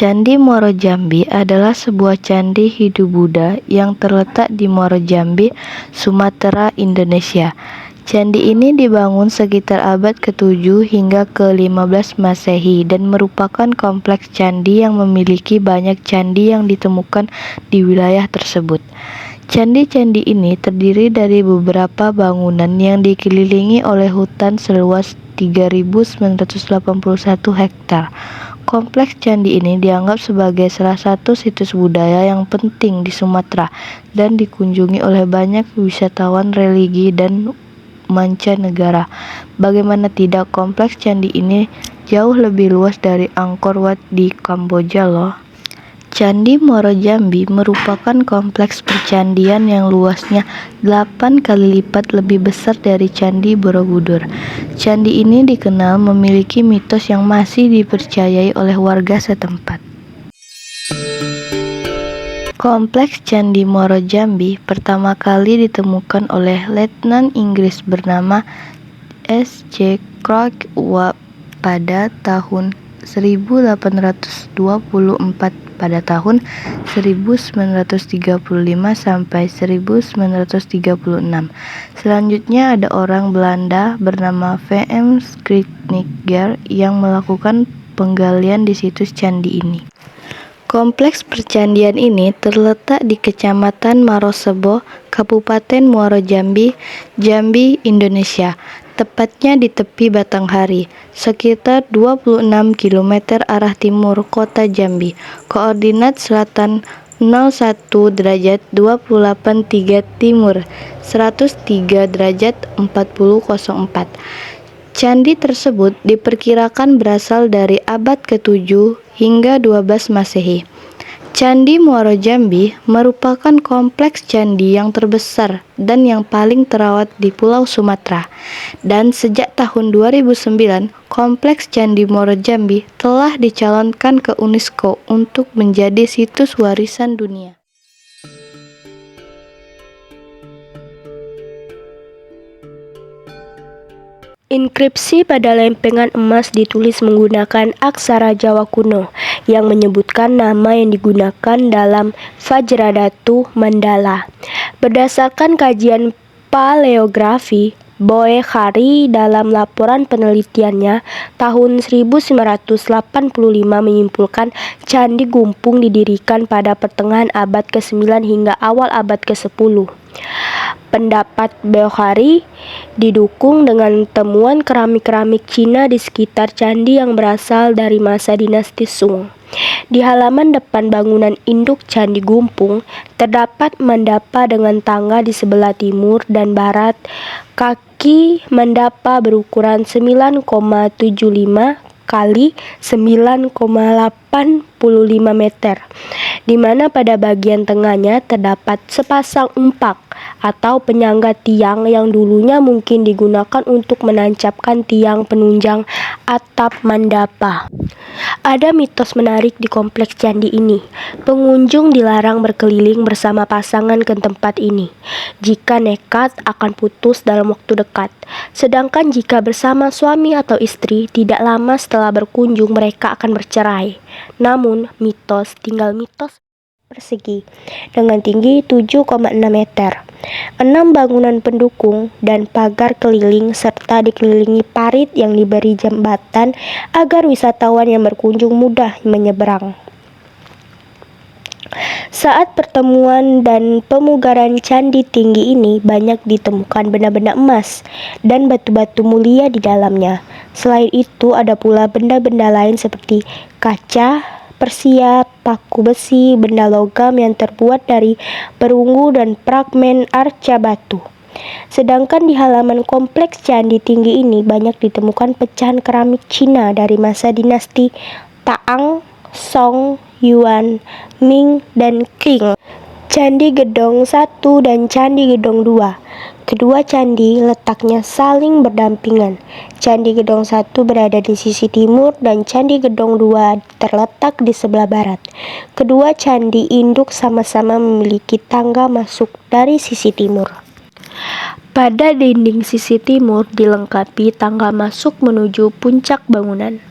Candi Muaro Jambi adalah sebuah candi Hindu Buddha yang terletak di Muaro Jambi, Sumatera, Indonesia. Candi ini dibangun sekitar abad ke-7 hingga ke-15 Masehi dan merupakan kompleks candi yang memiliki banyak candi yang ditemukan di wilayah tersebut. Candi-candi ini terdiri dari beberapa bangunan yang dikelilingi oleh hutan seluas 3.981 hektar. Kompleks candi ini dianggap sebagai salah satu situs budaya yang penting di Sumatera dan dikunjungi oleh banyak wisatawan religi dan mancanegara. Bagaimana tidak, kompleks candi ini jauh lebih luas dari Angkor Wat di Kamboja loh. Candi Muaro Jambi merupakan kompleks percandian yang luasnya 8 kali lipat lebih besar dari Candi Borobudur. Candi ini dikenal memiliki mitos yang masih dipercayai oleh warga setempat. Kompleks Candi Muaro Jambi pertama kali ditemukan oleh Letnan Inggris bernama S.C. Crooke pada tahun 1824. Pada tahun 1935 sampai 1936. Selanjutnya ada orang Belanda bernama V.M. Schrijniger yang melakukan penggalian di situs candi ini. Kompleks percandian ini terletak di Kecamatan Marosebo, Kabupaten Muaro Jambi, Jambi, Indonesia. Tepatnya di tepi Batanghari, sekitar 26 km arah timur kota Jambi. Koordinat selatan 01 derajat 28.3 timur, 103 derajat 40.04. Candi tersebut diperkirakan berasal dari abad ke-7 hingga 12 Masehi. Candi Muaro Jambi merupakan kompleks candi yang terbesar dan yang paling terawat di Pulau Sumatera. Dan sejak tahun 2009, kompleks Candi Muaro Jambi telah dicalonkan ke UNESCO untuk menjadi situs warisan dunia. Inskripsi pada lempengan emas ditulis menggunakan aksara Jawa kuno yang menyebutkan nama yang digunakan dalam Vajradhatu Mandala. Berdasarkan kajian paleografi, Boe Khari dalam laporan penelitiannya tahun 1985 menyimpulkan Candi Gumpung didirikan pada pertengahan abad ke-9 hingga awal abad ke-10. Pendapat Boe didukung dengan temuan keramik-keramik Cina di sekitar candi yang berasal dari masa dinasti Sung. Di halaman depan bangunan induk Candi Gumpung terdapat mandapa dengan tangga di sebelah timur dan barat. Kaki mandapa berukuran 9,75 kali 9,85 meter, di mana pada bagian tengahnya terdapat sepasang empak atau penyangga tiang yang dulunya mungkin digunakan untuk menancapkan tiang penunjang atap mandapa. Ada mitos menarik di kompleks candi ini. Pengunjung dilarang berkeliling bersama pasangan ke tempat ini. Jika nekat akan putus dalam waktu dekat. Sedangkan jika bersama suami atau istri, tidak lama setelah berkunjung mereka akan bercerai. Namun, mitos tinggal mitos persegi dengan tinggi 7,6 meter, 6 bangunan pendukung dan pagar keliling serta dikelilingi parit yang diberi jembatan agar wisatawan yang berkunjung mudah menyeberang. Saat pertemuan dan pemugaran candi tinggi ini banyak ditemukan benda-benda emas dan batu-batu mulia di dalamnya. Selain itu ada pula benda-benda lain seperti kaca, persia, paku besi, benda logam yang terbuat dari perunggu dan fragmen arca batu. Sedangkan di halaman kompleks candi tinggi ini banyak ditemukan pecahan keramik Cina dari masa dinasti Tang, Song, Yuan, Ming, dan Qing. Candi Gedong 1 dan Candi Gedong 2. Kedua candi letaknya saling berdampingan. Candi Gedong 1 berada di sisi timur dan Candi Gedong 2 terletak di sebelah barat. Kedua candi induk sama-sama memiliki tangga masuk dari sisi timur. Pada dinding sisi timur dilengkapi tangga masuk menuju puncak bangunan.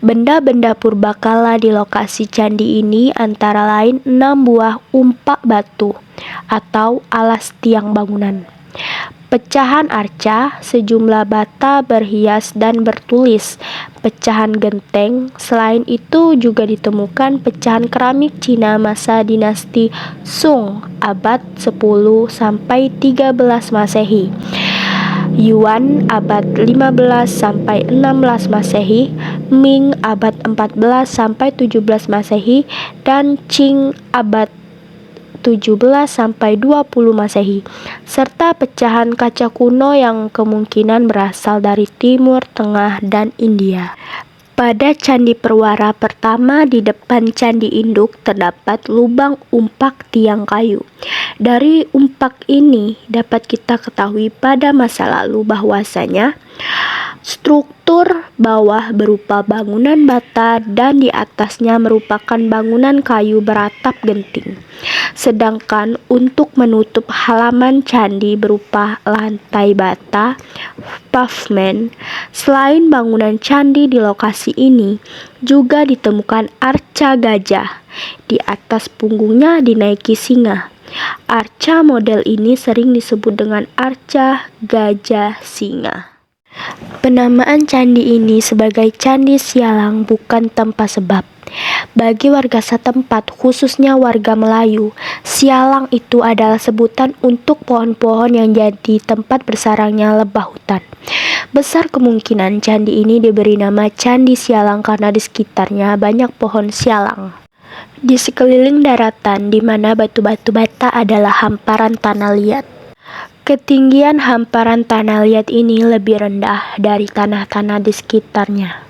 Benda-benda purbakala di lokasi candi ini antara lain 6 buah umpak batu atau alas tiang bangunan, pecahan arca, sejumlah bata berhias dan bertulis, pecahan genteng. Selain itu juga ditemukan pecahan keramik Cina masa dinasti Sung abad 10 sampai 13 Masehi, Yuan abad 15 sampai 16 Masehi, Ming abad 14 sampai 17 Masehi, dan Qing abad 17 sampai 20 Masehi, serta pecahan kaca kuno yang kemungkinan berasal dari Timur Tengah dan India. Pada candi perwara pertama di depan candi induk terdapat lubang umpak tiang kayu. Dari umpak ini dapat kita ketahui pada masa lalu bahwasanya struktur bawah berupa bangunan bata dan di atasnya merupakan bangunan kayu beratap genting. Sedangkan untuk menutup halaman candi berupa lantai bata, pavement. Selain bangunan candi di lokasi ini juga ditemukan arca gajah. Di atas punggungnya dinaiki singa. Arca model ini sering disebut dengan arca gajah singa. Penamaan candi ini sebagai Candi Sialang bukan tanpa sebab. Bagi warga setempat, khususnya warga Melayu, sialang itu adalah sebutan untuk pohon-pohon yang jadi tempat bersarangnya lebah hutan. Besar kemungkinan candi ini diberi nama Candi Sialang karena di sekitarnya banyak pohon sialang. Di sekeliling daratan di mana batu-batu bata adalah hamparan tanah liat. Ketinggian hamparan tanah liat ini lebih rendah dari tanah-tanah di sekitarnya.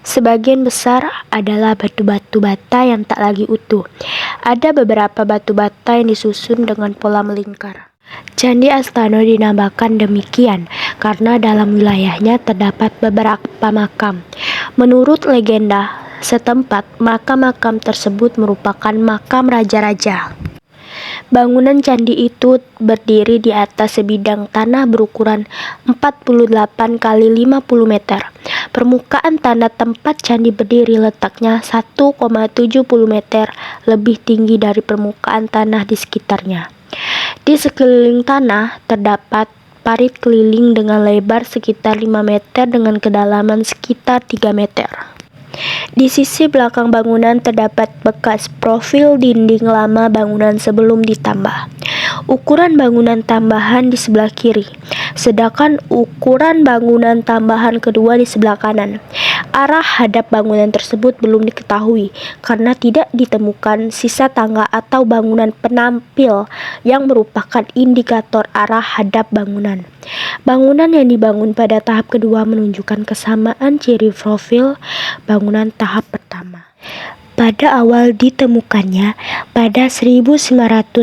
Sebagian besar adalah batu-batu bata yang tak lagi utuh. Ada beberapa batu bata yang disusun dengan pola melingkar. Candi Astano dinamakan demikian karena dalam wilayahnya terdapat beberapa makam. Menurut legenda setempat, makam-makam tersebut merupakan makam raja-raja. Bangunan candi itu berdiri di atas sebidang tanah berukuran 48 kali 50 meter. Permukaan tanah tempat candi berdiri letaknya 1,70 meter lebih tinggi dari permukaan tanah di sekitarnya. Di sekeliling tanah terdapat parit keliling dengan lebar sekitar 5 meter dengan kedalaman sekitar 3 meter. Di sisi belakang bangunan terdapat bekas profil dinding lama bangunan sebelum ditambah. Ukuran bangunan tambahan di sebelah kiri, sedangkan ukuran bangunan tambahan kedua di sebelah kanan. Arah hadap bangunan tersebut belum diketahui karena tidak ditemukan sisa tangga atau bangunan penampil yang merupakan indikator arah hadap bangunan. Bangunan yang dibangun pada tahap kedua menunjukkan kesamaan ciri profil bangunan tahap pertama. Pada awal ditemukannya pada 1981,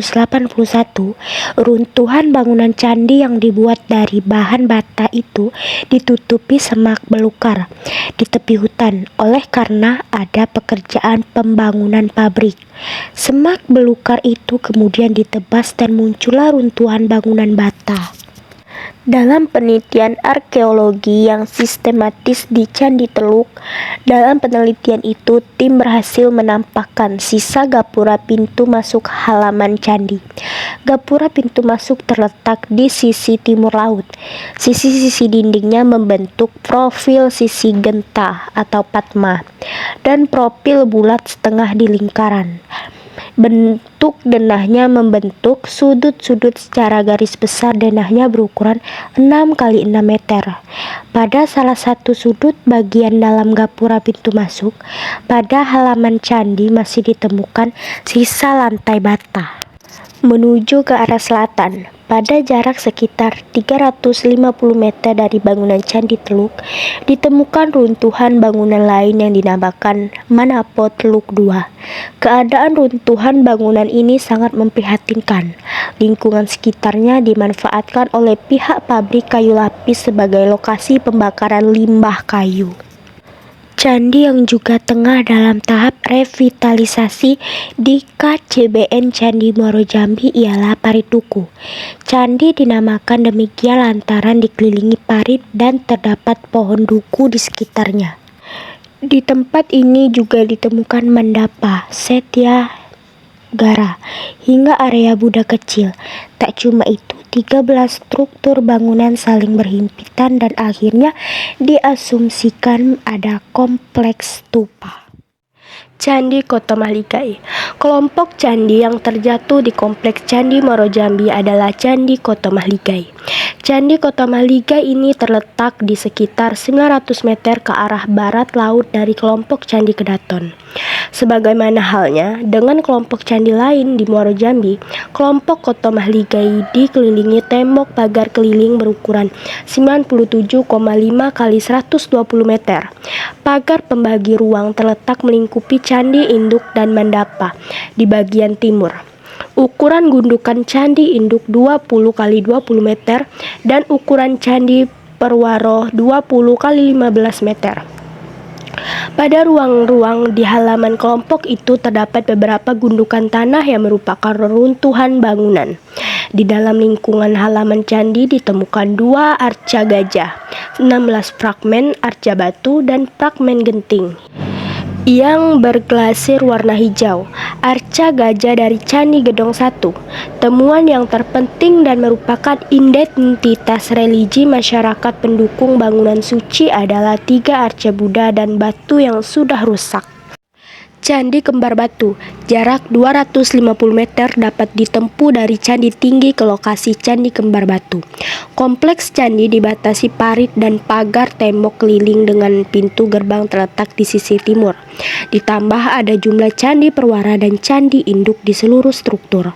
runtuhan bangunan candi yang dibuat dari bahan bata itu ditutupi semak belukar di tepi hutan oleh karena ada pekerjaan pembangunan pabrik. Semak belukar itu kemudian ditebas dan muncullah runtuhan bangunan bata. Dalam penelitian arkeologi yang sistematis di Candi Teluk, dalam penelitian itu tim berhasil menampakkan sisa gapura pintu masuk halaman candi. Gapura pintu masuk terletak di sisi timur laut. Sisi-sisi dindingnya membentuk profil sisi genta atau patma dan profil bulat setengah di lingkaran. Bentuk denahnya membentuk sudut-sudut secara garis besar. Denahnya berukuran 6 kali 6 meter. Pada salah satu sudut bagian dalam gapura pintu masuk, pada halaman candi masih ditemukan sisa lantai bata. Menuju ke arah selatan, pada jarak sekitar 350 meter dari bangunan Candi Teluk, ditemukan runtuhan bangunan lain yang dinamakan Manapo Teluk II. Keadaan runtuhan bangunan ini sangat memprihatinkan. Lingkungan sekitarnya dimanfaatkan oleh pihak pabrik kayu lapis sebagai lokasi pembakaran limbah kayu. Candi yang juga tengah dalam tahap revitalisasi di KCBN Candi Muaro Jambi ialah Parit Duku. Candi dinamakan demikian lantaran dikelilingi parit dan terdapat pohon duku di sekitarnya. Di tempat ini juga ditemukan mandapa, setyagara, hingga area Buddha kecil. Tak cuma itu, 13 struktur bangunan saling berhimpitan dan akhirnya diasumsikan ada kompleks stupa. Candi Kotomahligai. Kelompok candi yang terjatuh di kompleks Candi Muaro Jambi adalah Candi Kotomahligai. Candi Kotomahligai ini terletak di sekitar 900 meter ke arah barat laut dari kelompok Candi Kedaton. Sebagaimana halnya dengan kelompok candi lain di Muaro Jambi, kelompok Kotomahligai dikelilingi tembok pagar keliling berukuran 97,5 kali 120 meter. Pagar pembagi ruang terletak melingkupi Candi Induk dan Mandapa di bagian timur. Ukuran gundukan Candi Induk 20 kali 20 meter dan ukuran Candi Perwaro 20 kali 15 meter. Pada ruang-ruang di halaman kelompok itu terdapat beberapa gundukan tanah yang merupakan reruntuhan bangunan. Di dalam lingkungan halaman candi ditemukan 2 arca gajah, 16 fragmen arca batu dan fragmen genting yang berglasir warna hijau. Arca gajah dari Candi Gedong 1. Temuan yang terpenting dan merupakan identitas religi masyarakat pendukung bangunan suci adalah 3 arca Buddha dan batu yang sudah rusak. Candi Kembar Batu, jarak 250 meter dapat ditempuh dari Candi Tinggi ke lokasi Candi Kembar Batu. Kompleks candi dibatasi parit dan pagar tembok keliling dengan pintu gerbang terletak di sisi timur. Ditambah ada jumlah Candi Perwara dan Candi Induk di seluruh struktur.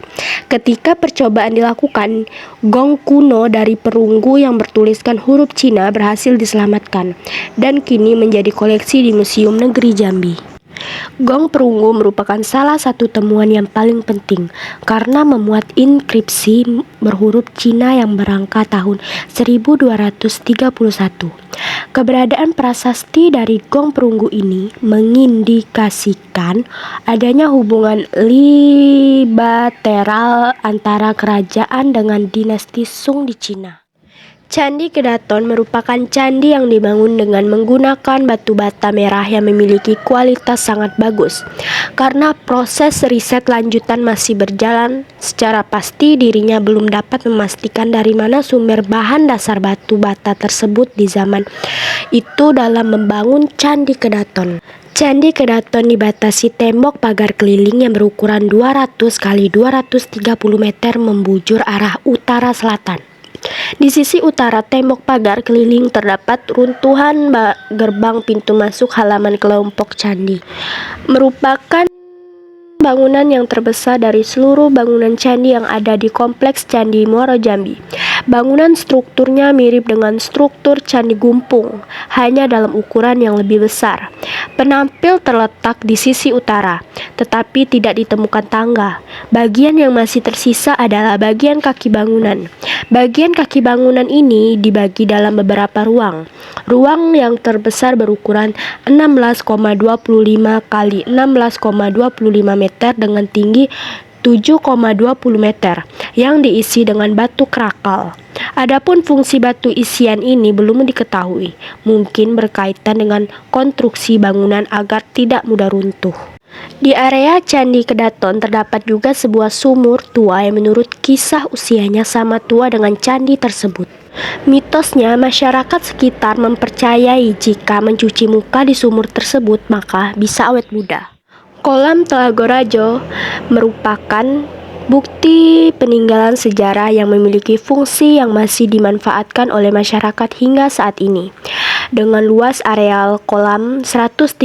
Ketika percobaan dilakukan, gong kuno dari perunggu yang bertuliskan huruf Cina berhasil diselamatkan dan kini menjadi koleksi di Museum Negeri Jambi. Gong perunggu merupakan salah satu temuan yang paling penting karena memuat inskripsi berhuruf Cina yang berangka tahun 1231. Keberadaan prasasti dari gong perunggu ini mengindikasikan adanya hubungan bilateral antara kerajaan dengan dinasti Sung di Cina. Candi Kedaton merupakan candi yang dibangun dengan menggunakan batu bata merah yang memiliki kualitas sangat bagus. Karena proses riset lanjutan masih berjalan, secara pasti dirinya belum dapat memastikan dari mana sumber bahan dasar batu bata tersebut di zaman itu dalam membangun Candi Kedaton. Candi Kedaton dibatasi tembok pagar keliling yang berukuran 200 kali 230 meter membujur arah utara selatan. Di sisi utara tembok pagar keliling terdapat runtuhan gerbang pintu masuk halaman kelompok candi. Merupakan bangunan yang terbesar dari seluruh bangunan candi yang ada di kompleks Candi Muaro Jambi. Bangunan strukturnya mirip dengan struktur Candi Gumpung, hanya dalam ukuran yang lebih besar. Penampil terletak di sisi utara, tetapi tidak ditemukan tangga. Bagian yang masih tersisa adalah bagian kaki bangunan. Bagian kaki bangunan ini dibagi dalam beberapa ruang. Ruang yang terbesar berukuran 16,25 kali 16,25 meter dengan tinggi 7,20 meter yang diisi dengan batu krakal. Adapun fungsi batu isian ini belum diketahui, mungkin berkaitan dengan konstruksi bangunan agar tidak mudah runtuh. Di area Candi Kedaton terdapat juga sebuah sumur tua yang menurut kisah usianya sama tua dengan candi tersebut. Mitosnya, masyarakat sekitar mempercayai jika mencuci muka di sumur tersebut maka bisa awet muda. Kolam Telagorajo merupakan bukti peninggalan sejarah yang memiliki fungsi yang masih dimanfaatkan oleh masyarakat hingga saat ini. Dengan luas areal kolam 130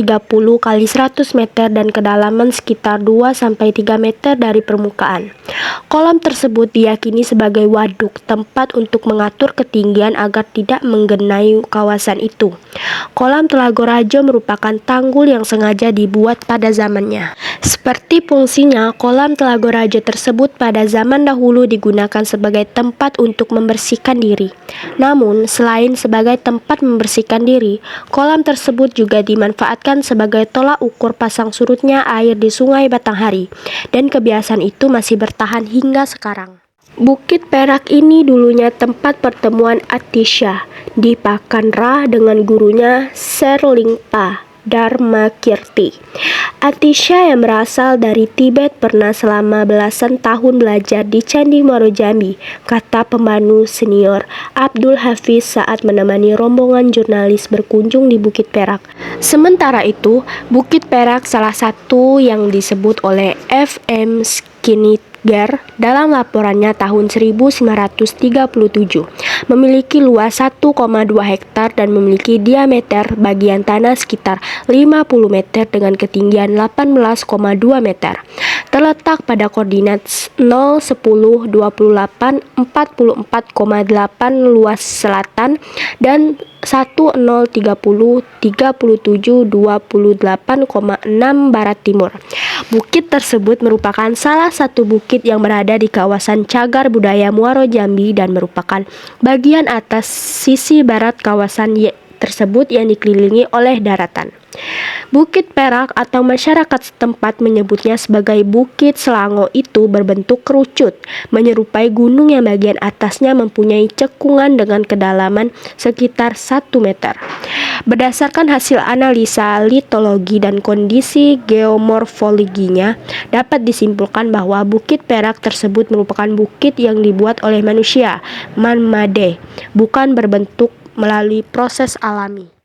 kali 100 meter dan kedalaman sekitar 2-3 meter dari permukaan. Kolam tersebut diyakini sebagai waduk, tempat untuk mengatur ketinggian agar tidak menggenai kawasan itu. Kolam Telagorajo merupakan tanggul yang sengaja dibuat pada zamannya. Seperti fungsinya, kolam Telagorajo tersebut pada zaman dahulu digunakan sebagai tempat untuk membersihkan diri. Namun, selain sebagai tempat membersihkan diri, kolam tersebut juga dimanfaatkan sebagai tolak ukur pasang surutnya air di Sungai Batanghari, dan kebiasaan itu masih bertahan hingga sekarang. Bukit Perak ini dulunya tempat pertemuan Atisha di Pakanra dengan gurunya Serlingpa Dharmakirti. Atisha yang berasal dari Tibet pernah selama belasan tahun belajar di Candi Muaro Jambi, kata pembantu senior Abdul Hafiz saat menemani rombongan jurnalis berkunjung di Bukit Perak. Sementara itu, Bukit Perak salah satu yang disebut oleh FM Skinigar dalam laporannya tahun 1937, memiliki luas 1,2 hektar dan memiliki diameter bagian tanah sekitar 50 meter dengan ketinggian 18,2 meter. Terletak pada koordinat 0, 10, 28, 44,8 luas selatan dan 10, 30, 37, 28,6 barat timur. Bukit tersebut merupakan salah satu bukit yang berada di kawasan Cagar Budaya Muaro Jambi dan merupakan bagian atas sisi barat kawasan tersebut yang dikelilingi oleh daratan. Bukit Perak atau masyarakat setempat menyebutnya sebagai Bukit Selangor itu berbentuk kerucut, menyerupai gunung yang bagian atasnya mempunyai cekungan dengan kedalaman sekitar 1 meter. Berdasarkan hasil analisa litologi dan kondisi geomorfologinya, dapat disimpulkan bahwa Bukit Perak tersebut merupakan bukit yang dibuat oleh manusia, man-made, bukan berbentuk melalui proses alami.